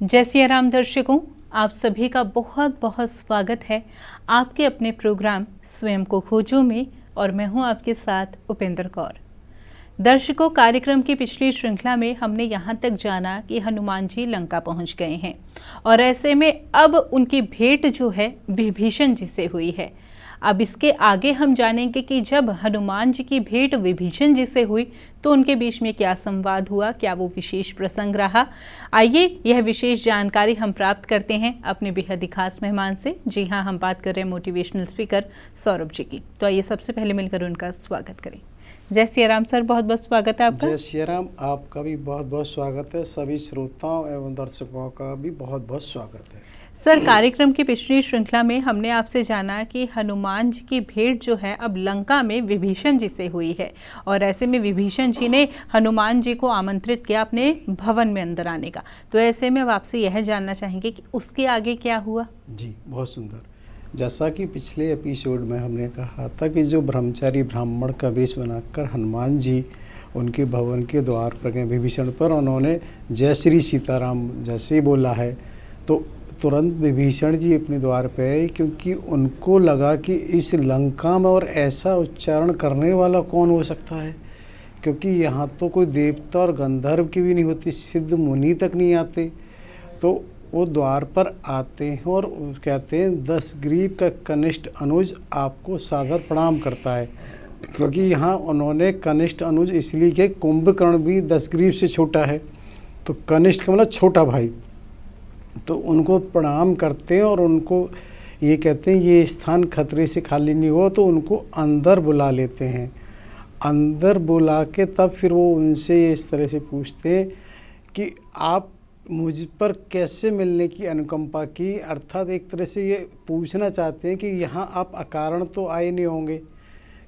जय सिया राम दर्शकों, आप सभी का बहुत बहुत स्वागत है आपके अपने प्रोग्राम स्वयं को खोजो में। और मैं हूं आपके साथ उपेंद्र कौर। दर्शकों, कार्यक्रम की पिछली श्रृंखला में हमने यहां तक जाना कि हनुमान जी लंका पहुंच गए हैं और ऐसे में अब उनकी भेंट जो है विभीषण जी से हुई है। अब इसके आगे हम जानेंगे कि जब हनुमान जी की भेंट विभीषण जी से हुई तो उनके बीच में क्या संवाद हुआ, क्या वो विशेष प्रसंग रहा। आइए यह विशेष जानकारी हम प्राप्त करते हैं अपने बेहद ही खास मेहमान से। जी हाँ, हम बात कर रहे हैं मोटिवेशनल स्पीकर सौरभ जी की। तो आइए सबसे पहले मिलकर उनका स्वागत करें। जय सिया राम सर, बहुत बहुत स्वागत है आपका। जय सिया राम, आपका भी बहुत बहुत स्वागत है। सभी श्रोताओं एवं दर्शकों का भी बहुत बहुत स्वागत है। सर, कार्यक्रम की पिछली श्रृंखला में हमने आपसे जाना कि हनुमान जी की भेंट जो है अब लंका में विभीषण जी से हुई है और ऐसे में विभीषण जी ने हनुमान जी को आमंत्रित किया अपने भवन में अंदर आने का। तो ऐसे में अब आपसे यह जानना चाहेंगे कि उसके आगे क्या हुआ। जी, बहुत सुंदर। जैसा कि पिछले एपिसोड में हमने कहा था कि जो ब्रह्मचारी ब्राह्मण का वेश बनाकर हनुमान जी उनके भवन के द्वार पर गए विभीषण पर, उन्होंने जय श्री सीताराम जैसे ही बोला है तो तुरंत विभीषण जी अपने द्वार पे आए, क्योंकि उनको लगा कि इस लंका में और ऐसा उच्चारण करने वाला कौन हो सकता है, क्योंकि यहाँ तो कोई देवता और गंधर्व की भी नहीं होती, सिद्ध मुनि तक नहीं आते। तो वो द्वार पर आते हैं और कहते हैं 10 ग्रीव का कनिष्ठ अनुज आपको सादर प्रणाम करता है, क्योंकि यहाँ उन्होंने कनिष्ठ अनुज इसलिए कि कुंभकर्ण भी 10 ग्रीव से छोटा है, तो कनिष्ठ का मतलब छोटा भाई। तो उनको प्रणाम करते हैं और उनको ये कहते हैं ये स्थान खतरे से खाली नहीं हो, तो उनको अंदर बुला लेते हैं। अंदर बुला के तब फिर वो उनसे इस तरह से पूछते हैं कि आप मुझ पर कैसे मिलने की अनुकंपा की, अर्थात एक तरह से ये पूछना चाहते हैं कि यहाँ आप अकारण तो आए नहीं होंगे,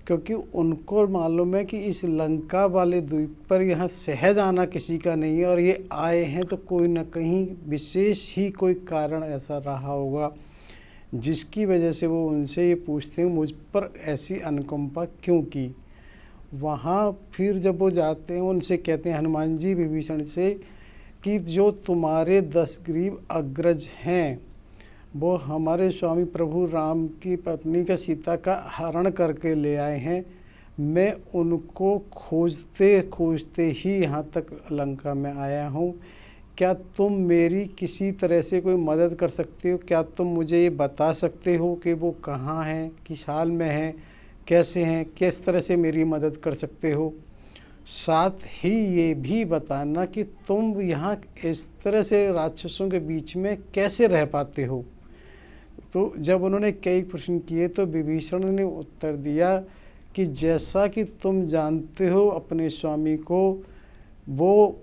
क्योंकि उनको मालूम है कि इस लंका वाले द्वीप पर यहाँ सहज आना किसी का नहीं है और ये आए हैं तो कोई ना कहीं विशेष ही कोई कारण ऐसा रहा होगा जिसकी वजह से वो उनसे ये पूछते हैं मुझ पर ऐसी अनुकंपा क्यों की। वहाँ फिर जब वो जाते हैं उनसे कहते हैं हनुमान जी विभीषण से कि जो तुम्हारे 10 ग्रीव अग्रज हैं वो हमारे स्वामी प्रभु राम की पत्नी का सीता का हरण करके ले आए हैं। मैं उनको खोजते खोजते ही यहाँ तक लंका में आया हूँ। क्या तुम मेरी किसी तरह से कोई मदद कर सकते हो? क्या तुम मुझे ये बता सकते हो कि वो कहाँ हैं, किस हाल में हैं, कैसे हैं, किस तरह से मेरी मदद कर सकते हो? साथ ही ये भी बताना कि तुम यहाँ इस तरह से राक्षसों के बीच में कैसे रह पाते हो। तो जब उन्होंने कई प्रश्न किए तो विभीषण ने उत्तर दिया कि जैसा कि तुम जानते हो अपने स्वामी को, वो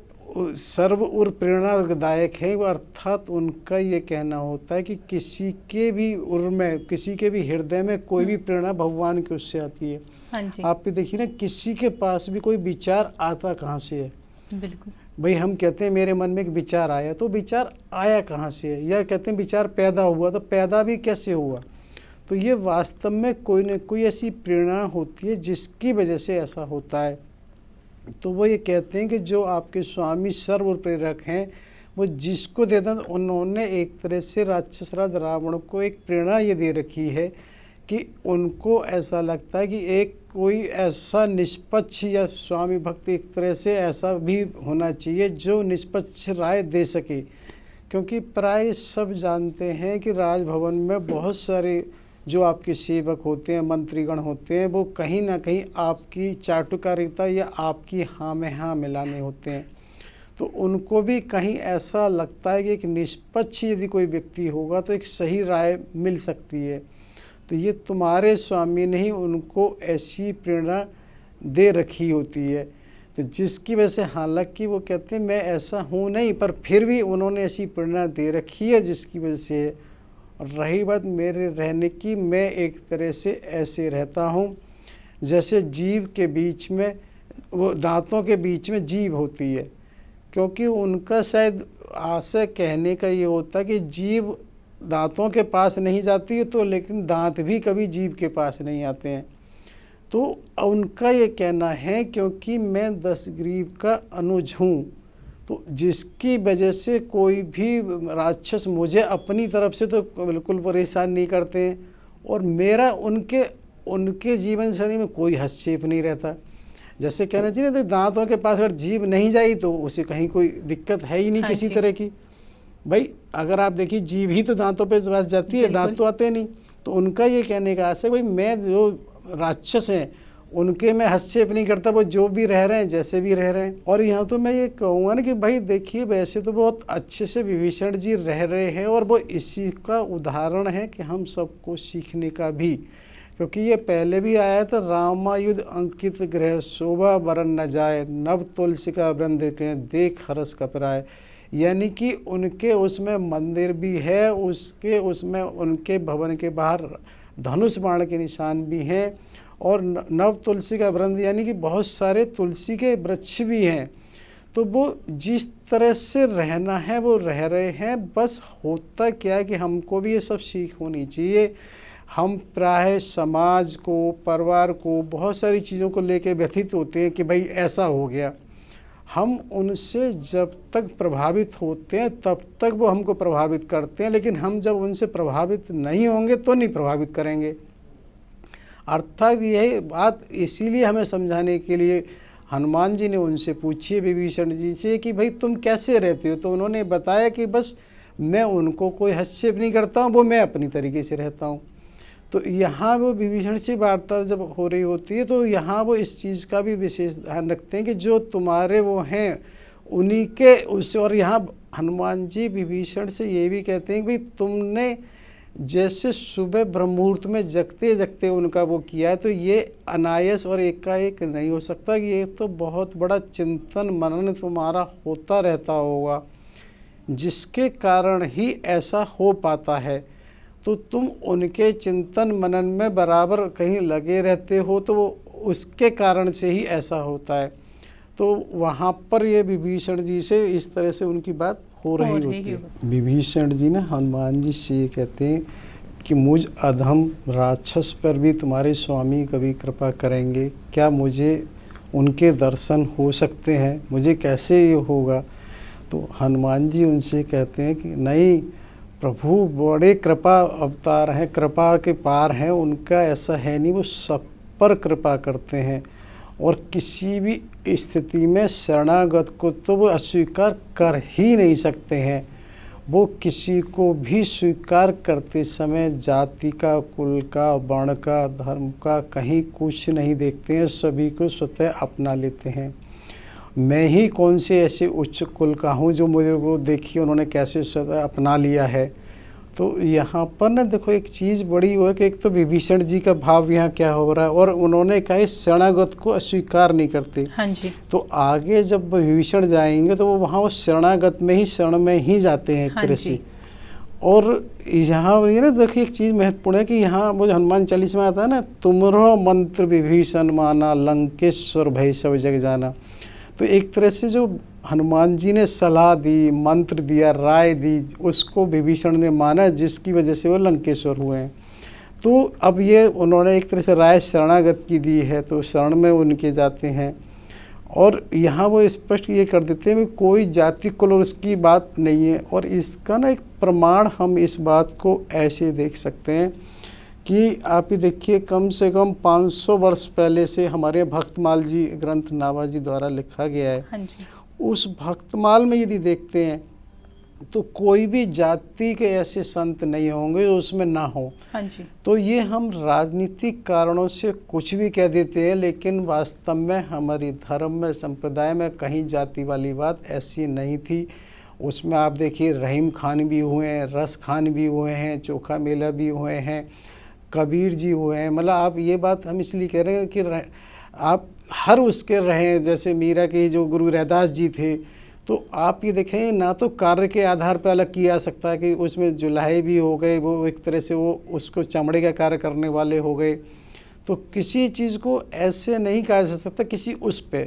सर्व और प्रेरणादायक है। अर्थात उनका ये कहना होता है कि किसी के भी उर में, किसी के भी हृदय में कोई भी प्रेरणा भगवान की उससे आती है। हाँ जी। आप भी देखिए ना, किसी के पास भी कोई विचार आता कहाँ से है। बिल्कुल भाई हम कहते हैं मेरे मन में एक विचार आया, तो विचार आया कहाँ से है, या कहते हैं विचार पैदा हुआ, तो पैदा भी कैसे हुआ। तो ये वास्तव में कोई न कोई ऐसी प्रेरणा होती है जिसकी वजह से ऐसा होता है। तो वो ये कहते हैं कि जो आपके स्वामी सर्व प्रेरक हैं, वो जिसको देते हैं, उन्होंने एक तरह से राक्षस राज रावण को एक प्रेरणा ये दे रखी है कि उनको ऐसा लगता है कि एक कोई ऐसा निष्पक्ष या स्वामी भक्त एक तरह से ऐसा भी होना चाहिए जो निष्पक्ष राय दे सके, क्योंकि प्राय सब जानते हैं कि राजभवन में बहुत सारे जो आपके सेवक होते हैं, मंत्रीगण होते हैं, वो कहीं ना कहीं आपकी चाटुकारिता या आपकी हाँ में हाँ मिलाने होते हैं। तो उनको भी कहीं ऐसा लगता है कि एक निष्पक्ष यदि कोई व्यक्ति होगा तो एक सही राय मिल सकती है। तो ये तुम्हारे स्वामी ने ही उनको ऐसी प्रेरणा दे रखी होती है, तो जिसकी वजह से, हालांकि वो कहते हैं मैं ऐसा हूँ नहीं, पर फिर भी उन्होंने ऐसी प्रेरणा दे रखी है जिसकी वजह से। और रही बात मेरे रहने की, मैं एक तरह से ऐसे रहता हूँ जैसे जीव के बीच में, वो दांतों के बीच में जीव होती है, क्योंकि उनका शायद आशय कहने का ये होता है कि जीव दांतों के पास नहीं जाती है, तो लेकिन दांत भी कभी जीव के पास नहीं आते हैं। तो उनका ये कहना है क्योंकि मैं दशग्रीव का अनुज हूँ, तो जिसकी वजह से कोई भी राक्षस मुझे अपनी तरफ से तो बिल्कुल परेशान नहीं करते हैं, और मेरा उनके जीवन शैली में कोई हस्तक्षेप नहीं रहता। जैसे कहना चाहिए तो दांतों के पास अगर जीभ नहीं जाई तो उसे कहीं कोई दिक्कत है ही नहीं किसी तरह की। भाई अगर आप देखिए जीभ ही तो दांतों पे पास जाती है, दांत तो आते नहीं। तो उनका ये कहने का आशय भाई मैं जो राक्षस हैं उनके मैं हस्तक्षेप नहीं करता, वो जो भी रह रहे हैं जैसे भी रह रहे हैं। और यहाँ तो मैं ये कहूँगा ना कि भाई देखिए वैसे तो बहुत अच्छे से विभीषण जी रह रहे हैं, और वो इसी का उदाहरण है कि हम सबको सीखने का भी, क्योंकि ये पहले भी आया था, रामायुध अंकित गृह शोभा बरन न जाए, नव तुलसी का वृंद के देख हरस कपराए। यानी कि उनके उसमें मंदिर भी है, उसके उसमें उनके भवन के बाहर धनुष बाण के निशान भी हैं, और नव तुलसी का वृंद यानी कि बहुत सारे तुलसी के वृक्ष भी हैं। तो वो जिस तरह से रहना है वो रह रहे हैं। बस होता क्या है कि हमको भी ये सब सीख होनी चाहिए। हम प्राय समाज को, परिवार को, बहुत सारी चीज़ों को लेके व्यथित होते हैं कि भाई ऐसा हो गया। हम उनसे जब तक प्रभावित होते हैं तब तक वो हमको प्रभावित करते हैं, लेकिन हम जब उनसे प्रभावित नहीं होंगे तो नहीं प्रभावित करेंगे। अर्थात यही बात इसीलिए हमें समझाने के लिए हनुमान जी ने उनसे पूछी है विभीषण जी से कि भाई तुम कैसे रहते हो। तो उन्होंने बताया कि बस मैं उनको कोई हस्तक्षेप नहीं करता हूँ, वो मैं अपनी तरीके से रहता हूँ। तो यहाँ वो विभीषण से वार्ता जब हो रही होती है तो यहाँ वो इस चीज़ का भी विशेष ध्यान रखते हैं कि जो तुम्हारे वो हैं उन्हीं के उस, और यहाँ हनुमान जी विभीषण से ये भी कहते हैं कि भाई तुमने जैसे सुबह ब्रह्म मुहूर्त में जगते जगते उनका वो किया है, तो ये अनायास और एकाएक नहीं हो सकता। ये तो बहुत बड़ा चिंतन मनन तुम्हारा होता रहता होगा, जिसके कारण ही ऐसा हो पाता है। तो तुम उनके चिंतन मनन में बराबर कहीं लगे रहते हो, तो वो उसके कारण से ही ऐसा होता है। तो वहाँ पर ये विभीषण जी से इस तरह से उनकी बात हो रही होती है। विभीषण जी ने हनुमान जी से ये कहते हैं कि मुझ अधम राक्षस पर भी तुम्हारे स्वामी कभी कृपा करेंगे क्या? मुझे उनके दर्शन हो सकते हैं? मुझे कैसे ये होगा? तो हनुमान जी उनसे कहते हैं कि नहीं, प्रभु बड़े कृपा अवतार हैं, कृपा के पार हैं, उनका ऐसा है नहीं, वो सब पर कृपा करते हैं। और किसी भी स्थिति में शरणागत को तो वो अस्वीकार कर ही नहीं सकते हैं। वो किसी को भी स्वीकार करते समय जाति का, कुल का, वर्ण का, धर्म का कहीं कुछ नहीं देखते हैं, सभी को स्वतः अपना लेते हैं। मैं ही कौन से ऐसे उच्च कुल का हूँ जो मुझे वो देखिए उन्होंने कैसे स्वतः अपना लिया है। तो यहाँ पर ना देखो एक चीज़ बड़ी हुआ कि एक तो विभीषण जी का भाव यहाँ क्या हो रहा है, और उन्होंने कहा इस शरणागत को अस्वीकार नहीं करते। हाँ जी। तो आगे जब विभीषण जाएंगे तो वो वहाँ वो शरणागत में ही, शरण में ही जाते हैं हाँ कृषि। और यहाँ ये ना देखिए एक चीज़ महत्वपूर्ण है कि यहाँ वो हनुमान चालीसा में आता है ना, तुमरो मंत्र विभीषण माना, लंकेश्वर भय सब जग जाना। तो एक तरह से जो हनुमान जी ने सलाह दी, मंत्र दिया, राय दी, उसको विभीषण ने माना, जिसकी वजह से वो लंकेश्वर हुए हैं। तो अब ये उन्होंने एक तरह से राय शरणागत की दी है, तो शरण में उनके जाते हैं। और यहाँ वो स्पष्ट ये कर देते हैं कि कोई जाति कुल और उसकी बात नहीं है। और इसका ना एक प्रमाण हम इस बात को ऐसे देख सकते हैं कि आप ही देखिए कम से कम 500 वर्ष पहले से हमारे भक्तमाल जी ग्रंथ नाभाजी द्वारा लिखा गया है। हाँ जी। उस भक्तमाल में यदि देखते हैं तो कोई भी जाति के ऐसे संत नहीं होंगे जो उसमें ना हो। हाँ जी। तो ये हम राजनीतिक कारणों से कुछ भी कह देते हैं, लेकिन वास्तव में हमारी धर्म में, संप्रदाय में कहीं जाति वाली बात ऐसी नहीं थी। उसमें आप देखिए रहीम खान भी हुए हैं, रस खान भी हुए हैं, चोखा मेला भी हुए हैं, कबीर जी हुए हैं। मतलब आप ये बात हम इसलिए कह रहे हैं कि आप हर उसके रहे, जैसे मीरा के जो गुरु रैदास जी थे, तो आप ये देखें ना तो कार्य के आधार पर अलग किया जा सकता है कि उसमें जुलाहे भी हो गए, वो एक तरह से वो उसको चमड़े का कार्य करने वाले हो गए। तो किसी चीज़ को ऐसे नहीं कहा जा सकता किसी उस पे,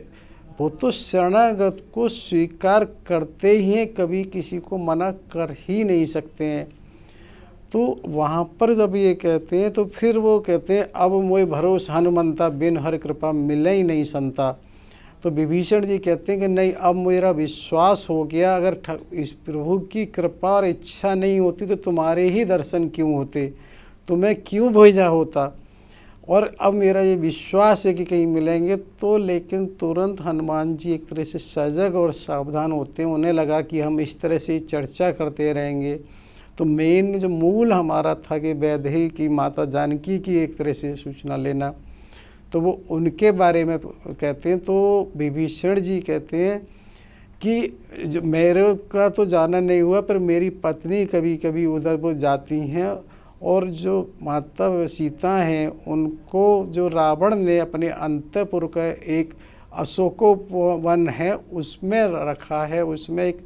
वो तो शरणागत को स्वीकार करते ही हैं, कभी किसी को मना कर ही नहीं सकते हैं। तो वहाँ पर जब ये कहते हैं तो फिर वो कहते हैं अब मोय भरोस हनुमंता बिन हर कृपा मिले ही नहीं संता। तो विभीषण जी कहते हैं कि नहीं, अब मेरा विश्वास हो गया, अगर इस प्रभु की कृपा और इच्छा नहीं होती तो तुम्हारे ही दर्शन क्यों होते, तुम्हें क्यों भेजा होता, और अब मेरा ये विश्वास है कि कहीं मिलेंगे। तो लेकिन तुरंत हनुमान जी एक तरह से सजग और सावधान होते हैं, उन्हें लगा कि हम इस तरह से चर्चा करते रहेंगे तो मेन जो मूल हमारा था कि वैदेही की माता जानकी की एक तरह से सूचना लेना, तो वो उनके बारे में कहते हैं। तो विभीषण जी कहते हैं कि जो मेरे का तो जाना नहीं हुआ, पर मेरी पत्नी कभी कभी उधर वो जाती हैं, और जो माता सीता हैं उनको जो रावण ने अपने अंतपुर का एक अशोकोवन है उसमें रखा है, उसमें एक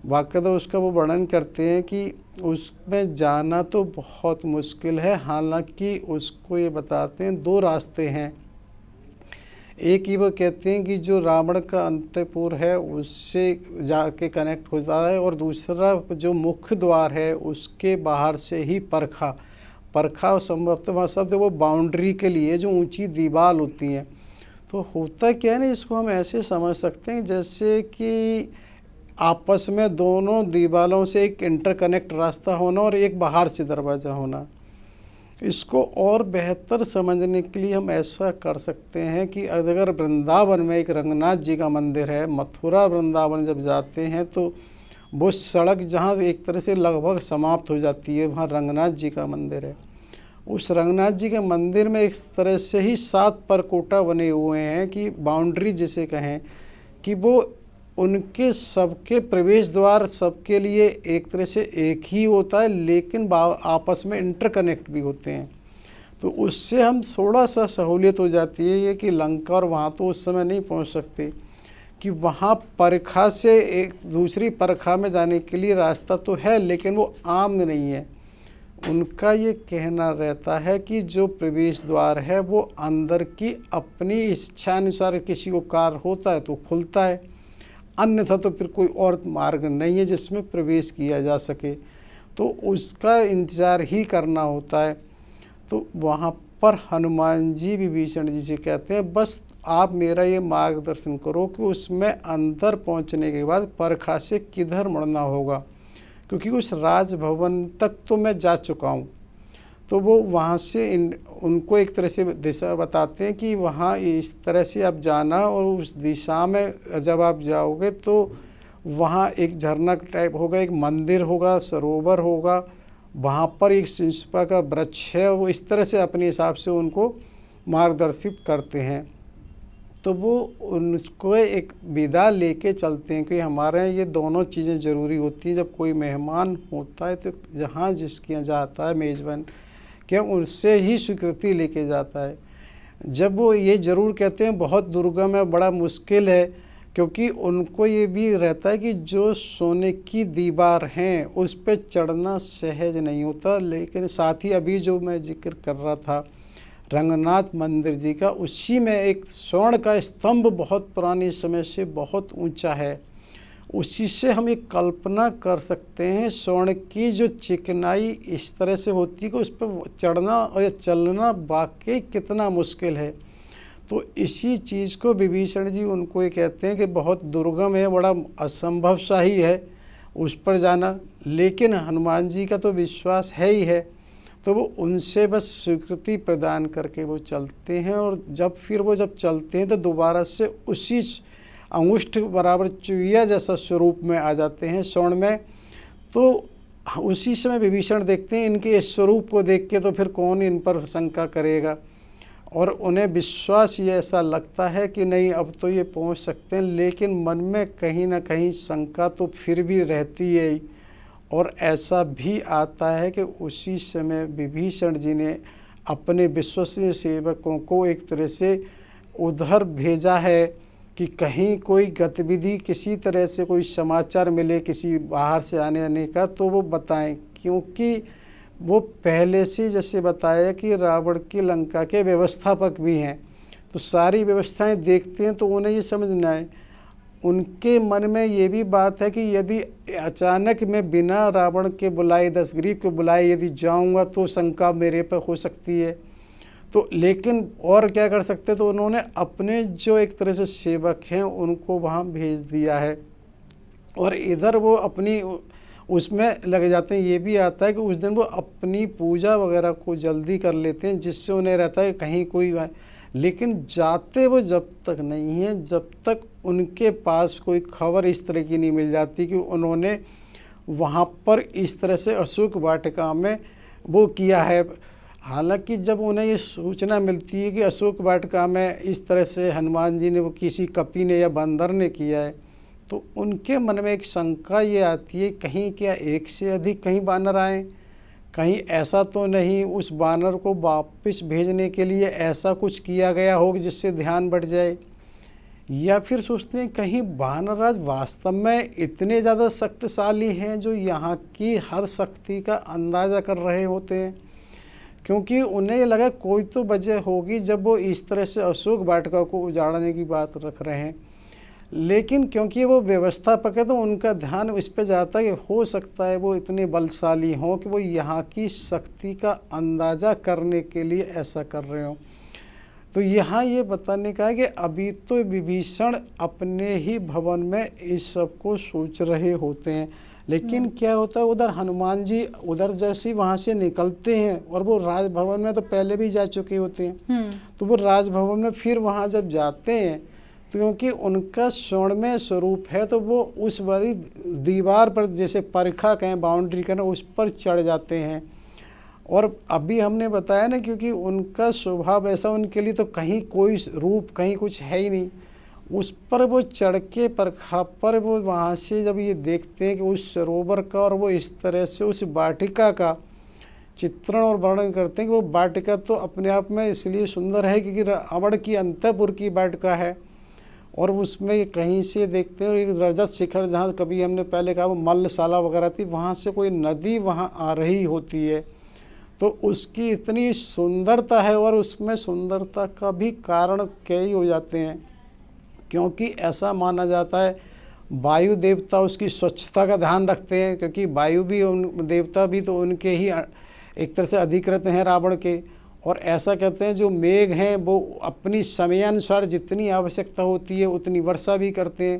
वाक़दा उसका वो वर्णन करते हैं कि उसमें जाना तो बहुत मुश्किल है। हालांकि उसको ये बताते हैं दो रास्ते हैं, एक ही वो कहते हैं कि जो रावण का अंतपुर है उससे जाके कनेक्ट होता है, और दूसरा जो मुख्य द्वार है उसके बाहर से ही परखा संभवतः शब्द वो बाउंड्री के लिए जो ऊंची दीवार होती हैं। तो होता क्या है ना, इसको हम ऐसे समझ सकते हैं जैसे कि आपस में दोनों दीवारों से एक इंटरकनेक्ट रास्ता होना और एक बाहर से दरवाज़ा होना। इसको और बेहतर समझने के लिए हम ऐसा कर सकते हैं कि अगर वृंदावन में एक रंगनाथ जी का मंदिर है, मथुरा वृंदावन जब जाते हैं तो वो सड़क जहाँ एक तरह से लगभग समाप्त हो जाती है, वहाँ रंगनाथ जी का मंदिर है। उस रंगनाथ जी के मंदिर में इस तरह से ही 7 परकोटा बने हुए हैं कि बाउंड्री जिसे कहें, कि वो उनके सबके प्रवेश द्वार सबके लिए एक तरह से एक ही होता है, लेकिन आपस में इंटरकनेक्ट भी होते हैं। तो उससे हम थोड़ा सा सहूलियत हो जाती है ये कि लंका और वहाँ तो उस समय नहीं पहुँच सकते, कि वहाँ परखा से एक दूसरी परखा में जाने के लिए रास्ता तो है लेकिन वो आम नहीं है। उनका ये कहना रहता है कि जो प्रवेश द्वार है वो अंदर की अपनी इच्छानुसार किसी को कार्य होता है तो खुलता है, अन्यथा तो फिर कोई और मार्ग नहीं है जिसमें प्रवेश किया जा सके, तो उसका इंतज़ार ही करना होता है। तो वहाँ पर हनुमान जी विभीषण जी से कहते हैं बस आप मेरा ये मार्गदर्शन करो कि उसमें अंदर पहुँचने के बाद परखा से किधर मुड़ना होगा, क्योंकि उस राजभवन तक तो मैं जा चुका हूँ। तो वो वहाँ से उनको एक तरह से दिशा बताते हैं कि वहाँ इस तरह से आप जाना, और उस दिशा में जब आप जाओगे तो वहाँ एक झरना टाइप होगा, एक मंदिर होगा, सरोवर होगा, वहाँ पर एक शिंशपा का वृक्ष है। वो इस तरह से अपने हिसाब से उनको मार्गदर्शित करते हैं। तो वो उनको एक विदा लेके चलते हैं कि हमारे यहाँ ये दोनों चीज़ें ज़रूरी होती हैं। जब कोई मेहमान होता है तो जहाँ जिसके यहाँ जाता है मेज़बान, क्या उनसे ही स्वीकृति लेके जाता है। जब वो ये ज़रूर कहते हैं बहुत दुर्गम है, बड़ा मुश्किल है, क्योंकि उनको ये भी रहता है कि जो सोने की दीवार हैं उस पर चढ़ना सहज नहीं होता। लेकिन साथ ही अभी जो मैं जिक्र कर रहा था रंगनाथ मंदिर जी का, उसी में एक स्वर्ण का स्तंभ बहुत पुराने समय से बहुत ऊंचा है। उसी से हम एक कल्पना कर सकते हैं स्वर्ण की जो चिकनाई इस तरह से होती है कि उस पर चढ़ना और चलना वाकई कितना मुश्किल है। तो इसी चीज़ को विभीषण जी उनको ये कहते हैं कि बहुत दुर्गम है, बड़ा असंभव सा ही है उस पर जाना, लेकिन हनुमान जी का तो विश्वास है ही है। तो वो उनसे बस स्वीकृति प्रदान करके वो चलते हैं, और जब चलते हैं तो दोबारा से उसी अंगुष्ठ बराबर चुईया जैसा स्वरूप में आ जाते हैं स्वर्ण में। तो उसी समय विभीषण देखते हैं इनके इस स्वरूप को देख के तो फिर कौन इन पर शंका करेगा, और उन्हें विश्वास ये ऐसा लगता है कि नहीं अब तो ये पहुंच सकते हैं, लेकिन मन में कहीं ना कहीं शंका तो फिर भी रहती है ही। और ऐसा भी आता है कि उसी समय विभीषण जी ने अपने विश्वसनीय सेवकों को एक तरह से उधर भेजा है कि कहीं कोई गतिविधि किसी तरह से कोई समाचार मिले किसी बाहर से आने का तो वो बताएं, क्योंकि वो पहले से जैसे बताया कि रावण की लंका के व्यवस्थापक भी हैं, तो सारी व्यवस्थाएं देखते हैं तो उन्हें ये समझना है, उनके मन में ये भी बात है कि यदि अचानक मैं बिना रावण के बुलाए, दशग्रीव के बुलाए यदि जाऊंगा तो शंका मेरे पर हो सकती है। तो लेकिन और क्या कर सकते, तो उन्होंने अपने जो एक तरह से सेवक हैं उनको वहाँ भेज दिया है और इधर वो अपनी उसमें लगे जाते हैं। ये भी आता है कि उस दिन वो अपनी पूजा वगैरह को जल्दी कर लेते हैं, जिससे उन्हें रहता है कहीं कोई, लेकिन जाते वो जब तक नहीं है जब तक उनके पास कोई खबर इस तरह की नहीं मिल जाती कि उन्होंने वहाँ पर इस तरह से अशोक वाटिका में वो किया है। हालांकि जब उन्हें ये सूचना मिलती है कि अशोक वाटिका में इस तरह से हनुमान जी ने वो किसी कपि ने या बंदर ने किया है, तो उनके मन में एक शंका ये आती है कहीं क्या एक से अधिक कहीं बानर आए, कहीं ऐसा तो नहीं उस बानर को वापस भेजने के लिए ऐसा कुछ किया गया हो जिससे ध्यान बढ़ जाए, या फिर सोचते हैं कहीं वानरराज वास्तव में इतने ज़्यादा शक्तिशाली हैं जो यहाँ की हर शक्ति का अंदाज़ा कर रहे होते हैं। क्योंकि उन्हें ये लगा कोई तो वजह होगी जब वो इस तरह से अशोक वाटिका को उजाड़ने की बात रख रहे हैं, लेकिन क्योंकि वो व्यवस्थापक है तो उनका ध्यान इस पे जाता है कि हो सकता है वो इतने बलशाली हों कि वो यहाँ की शक्ति का अंदाज़ा करने के लिए ऐसा कर रहे हों। तो यहाँ ये बताने का है कि अभी तो विभीषण अपने ही भवन में इस सब को सोच रहे होते हैं, लेकिन क्या होता है उधर हनुमान जी उधर जैसे वहाँ से निकलते हैं और वो राजभवन में तो पहले भी जा चुके होते हैं, तो वो राजभवन में फिर वहाँ जब जाते हैं तो क्योंकि उनका स्वर्णमय स्वरूप है तो वो उस बड़ी दीवार पर जैसे परिखा कहें बाउंड्री कहें उस पर चढ़ जाते हैं। और अभी हमने बताया ना क्योंकि उनका स्वभाव ऐसा, उनके लिए तो कहीं कोई रूप कहीं कुछ है ही नहीं, उस पर वो चढ़ के परिखा पर वो वहाँ से जब ये देखते हैं कि उस सरोवर का और वो इस तरह से उस वाटिका का चित्रण और वर्णन करते हैं कि वो वाटिका तो अपने आप में इसलिए सुंदर है क्योंकि रावण की अंतःपुर की वाटिका है और उसमें कहीं से देखते हैं एक रजत शिखर जहाँ कभी हमने पहले कहा वो मल्लशाला वगैरह थी, वहाँ से कोई नदी वहाँ आ रही होती है, तो उसकी इतनी सुंदरता है और उसमें सुंदरता का भी कारण कई हो जाते हैं क्योंकि ऐसा माना जाता है वायु देवता उसकी स्वच्छता का ध्यान रखते हैं, क्योंकि वायु भी उन देवता भी तो उनके ही एक तरह से अधिकृत हैं रावण के, और ऐसा कहते हैं जो मेघ हैं वो अपनी समयानुसार जितनी आवश्यकता होती है उतनी वर्षा भी करते हैं।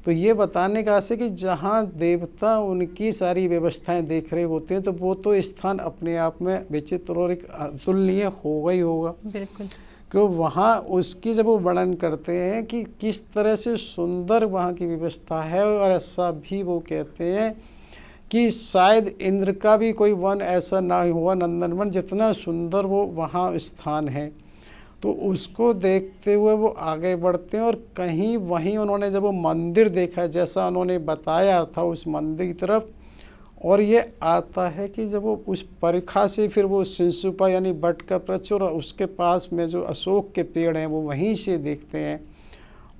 तो ये बताने का आशय कि जहाँ देवता उनकी सारी व्यवस्थाएं देख रहे होते हैं तो वो तो स्थान अपने आप में विचित्र और एक अतुलनीय होगा ही होगा। बिल्कुल, कि वहाँ उसकी जब वो वर्णन करते हैं कि किस तरह से सुंदर वहाँ की व्यवस्था है, और ऐसा भी वो कहते हैं कि शायद इंद्र का भी कोई वन ऐसा ना हुआ नंदन वन जितना सुंदर वो वहाँ स्थान है। तो उसको देखते हुए वो आगे बढ़ते हैं और कहीं वहीं उन्होंने जब वो मंदिर देखा जैसा उन्होंने बताया था उस मंदिर की तरफ, और ये आता है कि जब वो उस परिखा से फिर वो शिंशुपा यानी बट का वृक्ष और उसके पास में जो अशोक के पेड़ हैं वो वहीं से देखते हैं,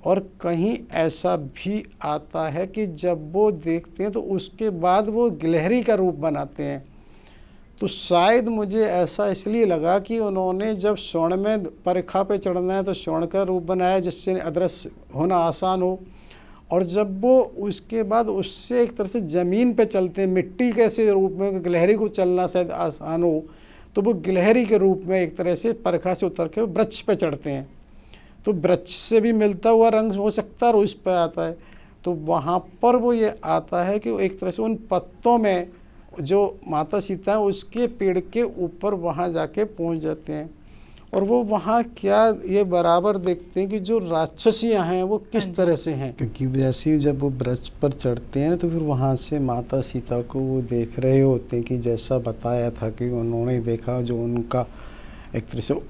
और कहीं ऐसा भी आता है कि जब वो देखते हैं तो उसके बाद वो गिलहरी का रूप बनाते हैं। तो शायद मुझे ऐसा इसलिए लगा कि उन्होंने जब स्वर्ण में परिखा पे चढ़ना है तो स्वर्ण का रूप बनाया जिससे अदृश्य होना आसान हो, और जब वो उसके बाद उससे एक तरह से ज़मीन पे चलते हैं मिट्टी कैसे रूप में गिलहरी को चलना शायद आसान हो, तो वो गिलहरी के रूप में एक तरह से परिखा से उतर के वृक्ष पे चढ़ते हैं। तो वृक्ष से भी मिलता हुआ रंग हो सकता है और उस पर आता है, तो वहाँ पर वो ये आता है कि एक तरह से उन पत्तों में जो माता सीता है उसके पेड़ के ऊपर वहाँ जाके पहुँच जाते हैं, और वो वहाँ क्या ये बराबर देखते हैं कि जो राक्षसियाँ हैं वो किस तरह से हैं, क्योंकि जैसे ही जब वो वृक्ष पर चढ़ते हैं तो फिर वहाँ से माता सीता को वो देख रहे होते हैं कि जैसा बताया था कि उन्होंने देखा जो उनका एक तरह से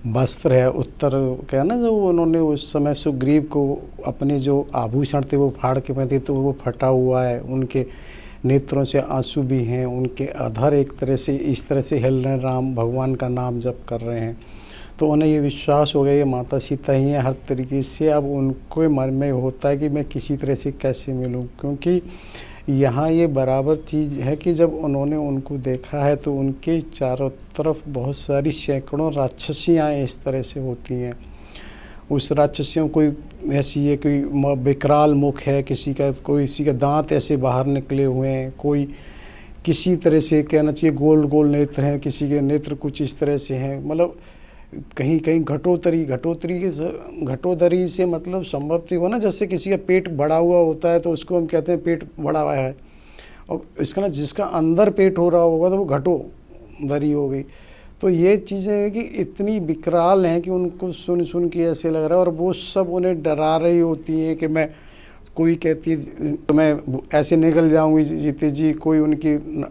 वस्त्र है उत्तर क्या ना जो उन्होंने उस समय सुग्रीव को अपने जो आभूषण थे वो फाड़ के पहने तो वो फटा हुआ है, उनके नेत्रों से आंसू भी हैं, उनके अधर एक तरह से इस तरह से हिल रहे हैं, राम भगवान का नाम जप कर रहे हैं। तो उन्हें ये विश्वास हो गया ये माता सीता ही है हर तरीके से। अब उनको मन में होता है कि मैं किसी तरह से कैसे मिलूं, क्योंकि यहाँ ये बराबर चीज़ है कि जब उन्होंने उनको देखा है तो उनके चारों तरफ बहुत सारी सैकड़ों राक्षसियाँ इस तरह से होती हैं। उस राक्षसियों कोई ऐसी है, कोई विकराल मुख है किसी का, किसी का दांत ऐसे बाहर निकले हुए हैं, कोई किसी तरह से कहना चाहिए गोल गोल नेत्र हैं, किसी के नेत्र कुछ इस तरह से हैं, मतलब कहीं कहीं घटोदरी से मतलब संभवतः हो ना, जैसे किसी का पेट बड़ा हुआ होता है तो उसको हम कहते हैं पेट बड़ा हुआ है, और इसका ना जिसका अंदर पेट हो रहा होगा तो वो घटोदरी हो गई। तो ये चीज़ें हैं कि इतनी विकराल हैं कि उनको सुन सुन के ऐसे लग रहा है, और वो सब उन्हें डरा रही होती हैं कि मैं, कोई कहती है तो मैं ऐसे निकल जाऊंगी जीते जी, कोई उनकी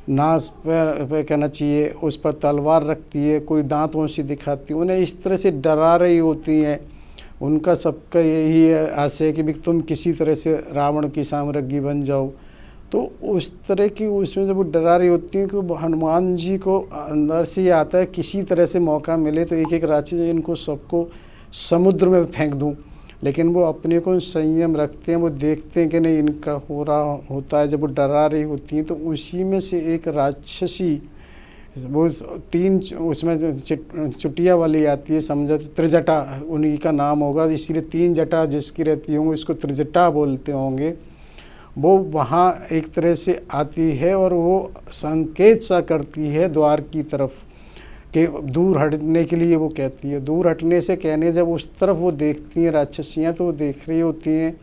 नास पे कहना चाहिए उस पर तलवार रखती है, कोई दांतों से दिखाती है, उन्हें इस तरह से डरा रही होती हैं। उनका सबका यही है आशय कि भी तुम किसी तरह से रावण की साम्राज्ञी बन जाओ। तो उस तरह की उसमें जब वो डरा रही होती हैं कि हनुमान जी को अंदर से ये आता है किसी तरह से मौका मिले तो एक एक राक्षस इनको सबको समुद्र में फेंक दूं, लेकिन वो अपने को संयम रखते हैं, वो देखते हैं कि नहीं इनका हो रहा होता है। जब वो डरा रही होती हैं तो उसी में से एक राक्षसी, वो 3 उसमें चुटिया वाली आती है, समझो त्रिजटा उन्हीं का नाम होगा, इसीलिए 3 जटा जिसकी रहती होंगी उसको त्रिजटा बोलते होंगे। वो वहाँ एक तरह से आती है और वो संकेत सा करती है द्वार की तरफ कि दूर हटने के लिए वो कहती है। दूर हटने से कहने जब उस तरफ वो देखती हैं राक्षसियाँ तो वो देख रही होती हैं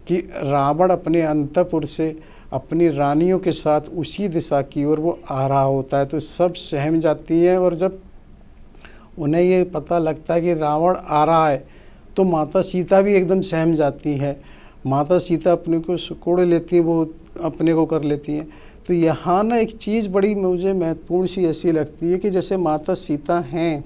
कि रावण अपने अंतपुर से अपनी रानियों के साथ उसी दिशा की ओर वो आ रहा होता है। तो सब सहम जाती हैं, और जब उन्हें ये पता लगता है कि रावण आ रहा है तो माता सीता भी एकदम सहम जाती है। माता सीता अपने को सिकोड़ लेती हैं, वो अपने को कर लेती हैं। तो यहाँ ना एक चीज़ बड़ी मुझे महत्वपूर्ण सी ऐसी लगती है कि जैसे माता सीता हैं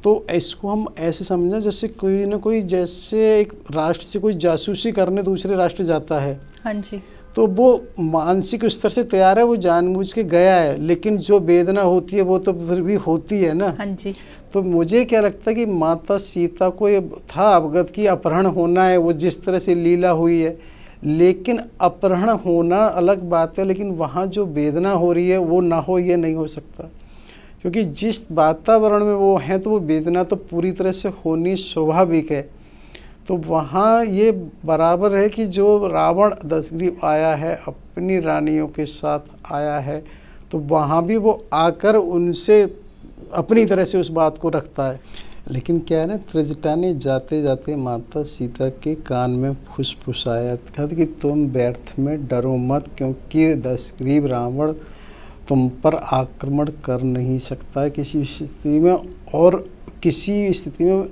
तो इसको हम ऐसे समझें जैसे कोई ना कोई, जैसे एक राष्ट्र से कोई जासूसी करने दूसरे राष्ट्र जाता है, हाँ जी, तो वो मानसिक स्तर से तैयार है, वो जानबूझ के गया है, लेकिन जो वेदना होती है वो तो फिर भी होती है ना। हाँ जी। तो मुझे क्या लगता है कि माता सीता को ये था अवगत कि अपहरण होना है, वो जिस तरह से लीला हुई है, लेकिन अपहरण होना अलग बात है, लेकिन वहाँ जो वेदना हो रही है वो ना हो, ये नहीं हो सकता, क्योंकि जिस वातावरण में वो हैं तो वो वेदना तो पूरी तरह से होनी स्वाभाविक है। तो वहाँ ये बराबर है कि जो रावण दशग्रीव आया है अपनी रानियों के साथ आया है, तो वहाँ भी वो आकर उनसे अपनी तरह से उस बात को रखता है। लेकिन क्या है ना, त्रिजटा ने जाते जाते माता सीता के कान में फुसफुसाया, कहते कि तुम व्यर्थ में डरो मत, क्योंकि दशग्रीव रावण तुम पर आक्रमण कर नहीं सकता है किसी स्थिति में, और किसी स्थिति में,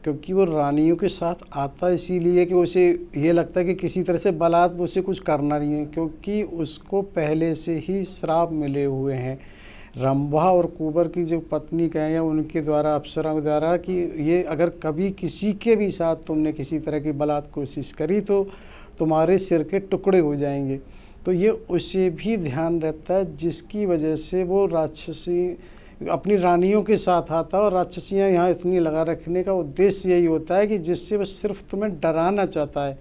क्योंकि वो रानियों के साथ आता इसीलिए कि उसे ये लगता है कि किसी तरह से बलात् उसे कुछ करना नहीं है, क्योंकि उसको पहले से ही श्राप मिले हुए हैं रंभा और कुबर की जो पत्नी कहें या उनके द्वारा, अप्सरा द्वारा, कि ये अगर कभी किसी के भी साथ तुमने किसी तरह की बलात् कोशिश करी तो तुम्हारे सिर के टुकड़े हो जाएंगे। तो ये उसे भी ध्यान रहता है, जिसकी वजह से वो राक्षसी अपनी रानियों के साथ आता है। और राक्षसियाँ यहाँ इतनी लगा रखने का उद्देश्य यही होता है कि जिससे वो सिर्फ तुम्हें डराना चाहता है,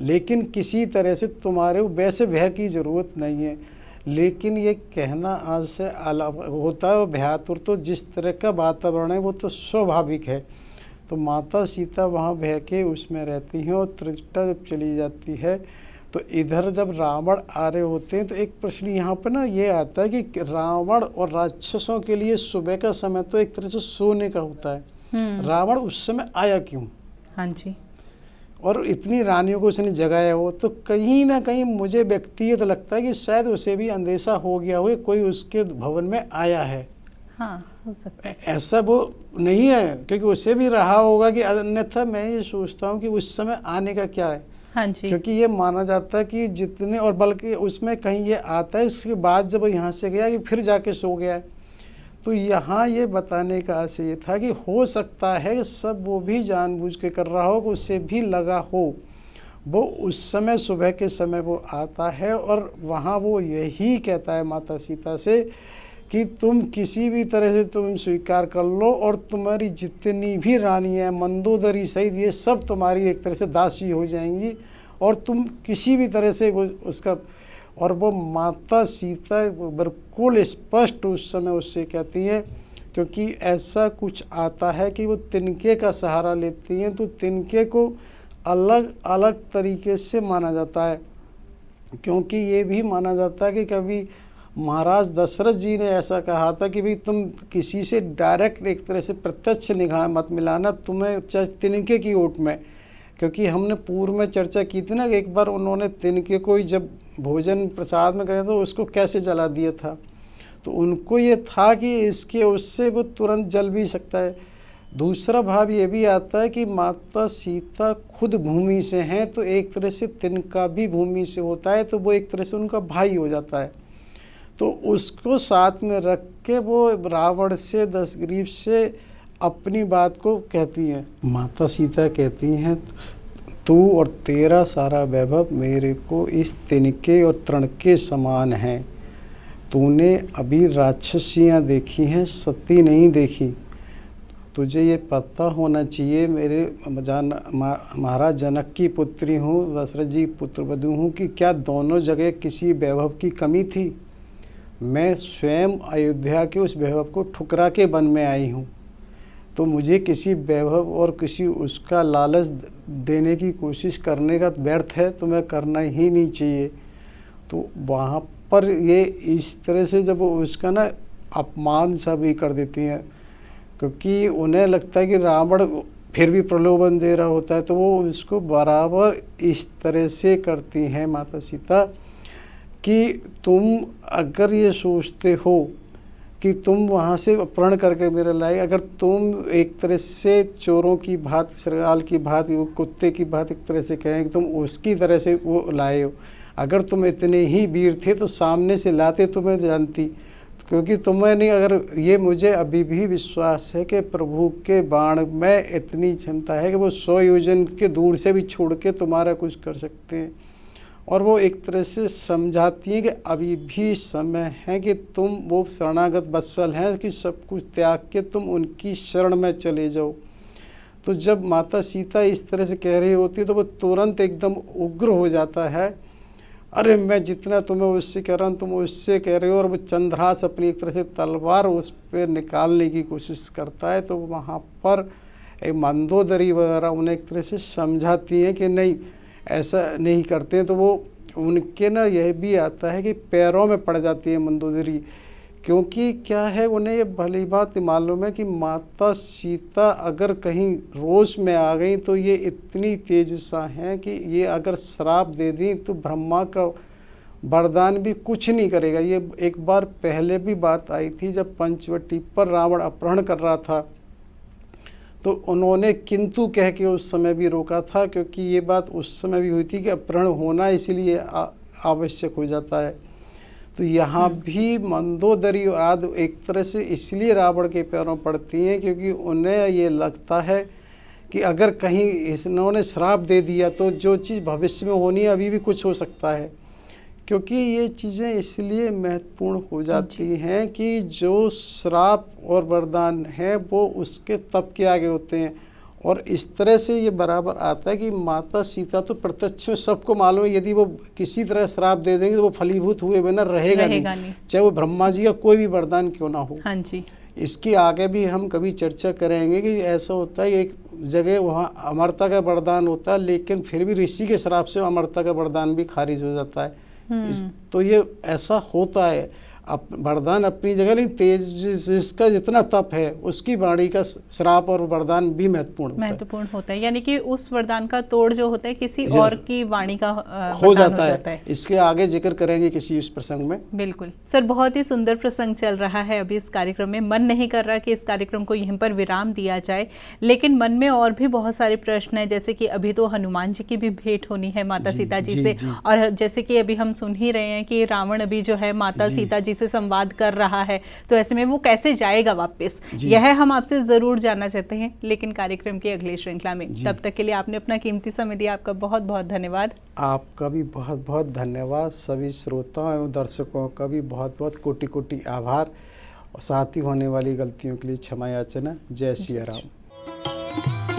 लेकिन किसी तरह से तुम्हारे वैसे भय की ज़रूरत नहीं है। लेकिन ये कहना आज से अलग होता है, भयातुर तो जिस तरह का वातावरण है वो तो स्वाभाविक है। तो माता सीता वहाँ भय के उसमें रहती हैं, और त्रिजटा जब चली जाती है तो इधर जब रावण आ रहे होते हैं तो एक प्रश्न यहाँ पर ना ये आता है कि रावण और राक्षसों के लिए सुबह का समय तो एक तरह से सोने का होता है, रावण उस समय आया क्यों? हाँ जी। और इतनी रानियों को उसने जगाया हो, तो कहीं ना कहीं मुझे व्यक्तिगत लगता है कि शायद उसे भी अंदेशा हो गया हो, कोई उसके भवन में आया है। हाँ, हो सकता है। ऐसा वो नहीं है, क्योंकि उसे भी रहा होगा कि अन्यथा मैं ये सोचता हूँ कि उस समय आने का क्या है। हाँ जी। क्योंकि ये माना जाता है कि जितने, और बल्कि उसमें कहीं ये आता है इसके बाद जब यहाँ से गया कि फिर जाके सो गया है। तो यहाँ ये बताने का आशय ये था कि हो सकता है सब वो भी जानबूझ के कर रहा हो, कि उससे भी लगा हो। वो उस समय सुबह के समय वो आता है और वहाँ वो यही कहता है माता सीता से कि तुम किसी भी तरह से तुम स्वीकार कर लो, और तुम्हारी जितनी भी रानियाँ मंदोदरी सहित ये सब तुम्हारी एक तरह से दासी हो जाएंगी, और तुम किसी भी तरह से वो उसका। और वो माता सीता बिल्कुल स्पष्ट उस समय उससे कहती है क्योंकि ऐसा कुछ आता है कि वो तिनके का सहारा लेती हैं, तो तिनके को अलग अलग तरीके से माना जाता है। क्योंकि ये भी माना जाता है कि कभी महाराज दशरथ जी ने ऐसा कहा था कि भाई तुम किसी से डायरेक्ट एक तरह से प्रत्यक्ष निगाह मत मिलाना, तुम्हें तिनके की ओट में। क्योंकि हमने पूर्व में चर्चा की थी ना, एक बार उन्होंने तिनके को ही जब भोजन प्रसाद में गए तो उसको कैसे जला दिया था, तो उनको ये था कि इसके उससे वो तुरंत जल भी सकता है। दूसरा भाव ये भी आता है कि माता सीता खुद भूमि से हैं, तो एक तरह से तिनका भी भूमि से होता है, तो वो एक तरह से उनका भाई हो जाता है। तो उसको साथ में रख के वो रावण से दशग्रीव से अपनी बात को कहती हैं। माता सीता कहती हैं, तू और तेरा सारा वैभव मेरे को इस तिनके और तृण के समान है। तूने अभी राक्षसियाँ देखी हैं, सती नहीं देखी। तुझे ये पता होना चाहिए, मेरे महाराज जनक की पुत्री हूँ, दशरथ जी पुत्रवधू हूँ, कि क्या दोनों जगह किसी वैभव की कमी थी? मैं स्वयं अयोध्या के उस वैभव को ठुकरा के वन में आई हूँ, तो मुझे किसी वैभव और किसी उसका लालच देने की कोशिश करने का व्यर्थ है, तो मैं करना ही नहीं चाहिए। तो वहाँ पर ये इस तरह से जब उसका ना अपमान सा भी कर देती हैं, क्योंकि उन्हें लगता है कि रावण फिर भी प्रलोभन दे रहा होता है, तो वो इसको बराबर इस तरह से करती हैं माता सीता कि तुम अगर ये सोचते हो कि तुम वहाँ से अपहरण करके मेरे लाए, अगर तुम एक तरह से चोरों की भांति, सरगाल की भांति, वो कुत्ते की भांति एक तरह से कहें कि तुम उसकी तरह से वो लाए हो, अगर तुम इतने ही वीर थे तो सामने से लाते तो मैं जानती। क्योंकि तुम्हें नहीं, अगर ये मुझे अभी भी विश्वास है कि प्रभु के बाण में इतनी क्षमता है कि वो 100 योजन के दूर से भी छोड़ के तुम्हारा कुछ कर सकते हैं। और वो एक तरह से समझाती हैं कि अभी भी समय है कि तुम वो शरणागत वत्सल हैं कि सब कुछ त्याग के तुम उनकी शरण में चले जाओ। तो जब माता सीता इस तरह से कह रही होती है तो वो तुरंत एकदम उग्र हो जाता है, अरे मैं जितना तुम्हें उससे कह रहा हूँ तुम उससे कह रहे हो। और वो चंद्रहास अपनी एक तरह से तलवार उस पर निकालने की कोशिश करता है। तो वहाँ पर एक मंदोदरी वगैरह उन्हें एक तरह से समझाती हैं कि नहीं ऐसा नहीं करते हैं। तो वो उनके ना यह भी आता है कि पैरों में पड़ जाती है मंदोदरी, क्योंकि क्या है उन्हें ये भली बात मालूम है कि माता सीता अगर कहीं रोष में आ गई तो ये इतनी तेजसा हैं कि ये अगर श्राप दे दी तो ब्रह्मा का वरदान भी कुछ नहीं करेगा। ये एक बार पहले भी बात आई थी जब पंचवटी पर रावण अपहरण कर रहा था, तो उन्होंने किंतु कह के उस समय भी रोका था, क्योंकि ये बात उस समय भी हुई थी कि अपहरण होना इसलिए आवश्यक हो जाता है। तो यहाँ भी मंदोदरी और आदि एक तरह से इसलिए रावण के पैरों पड़ती हैं, क्योंकि उन्हें ये लगता है कि अगर कहीं इन्होंने श्राप दे दिया तो जो चीज़ भविष्य में होनी है अभी भी कुछ हो सकता है। क्योंकि ये चीज़ें इसलिए महत्वपूर्ण हो जाती हैं कि जो श्राप और वरदान है वो उसके तप के आगे होते हैं। और इस तरह से ये बराबर आता है कि माता सीता तो प्रत्यक्ष में सबको मालूम है, यदि वो किसी तरह श्राप दे देंगे तो वो फलीभूत हुए बिना रहेगा नहीं, चाहे वो ब्रह्मा जी का कोई भी वरदान क्यों ना हो। हाँ जी। इसकी आगे भी हम कभी चर्चा करेंगे कि ऐसा होता है एक जगह वहाँ अमरता का वरदान होता है, लेकिन फिर भी ऋषि के श्राप से अमरता का वरदान भी खारिज हो जाता है। तो ये ऐसा होता है। वरदान अपनी जगह, नहीं तेज जिसका जितना तप है उसकी वाणी का श्राप और वरदान भी महत्वपूर्ण होता है। यानी कि उस वरदान का तोड़ जो होता है किसी और की वाणी का हो जाता है। इसके आगे जिक्र करेंगे किसी इस प्रसंग में। बिल्कुल सर, बहुत ही सुंदर प्रसंग चल रहा है अभी इस कार्यक्रम में। मन नहीं कर रहा कि इस कार्यक्रम को यहीं पर विराम दिया जाए, लेकिन मन में और भी बहुत सारे प्रश्न हैं। जैसे कि अभी तो हनुमान जी की भी भेंट होनी है माता सीता जी से, और जैसे कि अभी हम सुन ही रहे हैं कि रावण अभी जो है माता सीता जी से संवाद कर रहा है, तो ऐसे में वो कैसे जाएगा वापस, यह हम आपसे जरूर जानना चाहते हैं, लेकिन कार्यक्रम की अगली श्रृंखला में। तब तक के लिए आपने अपना कीमती समय दिया, आपका बहुत बहुत धन्यवाद। आपका भी बहुत बहुत धन्यवाद। सभी श्रोताओं एवं दर्शकों का भी बहुत बहुत कोटि कोटि आभार, और साथ ही होने वाली गलतियों के लिए क्षमा याचना। जय सिया राम।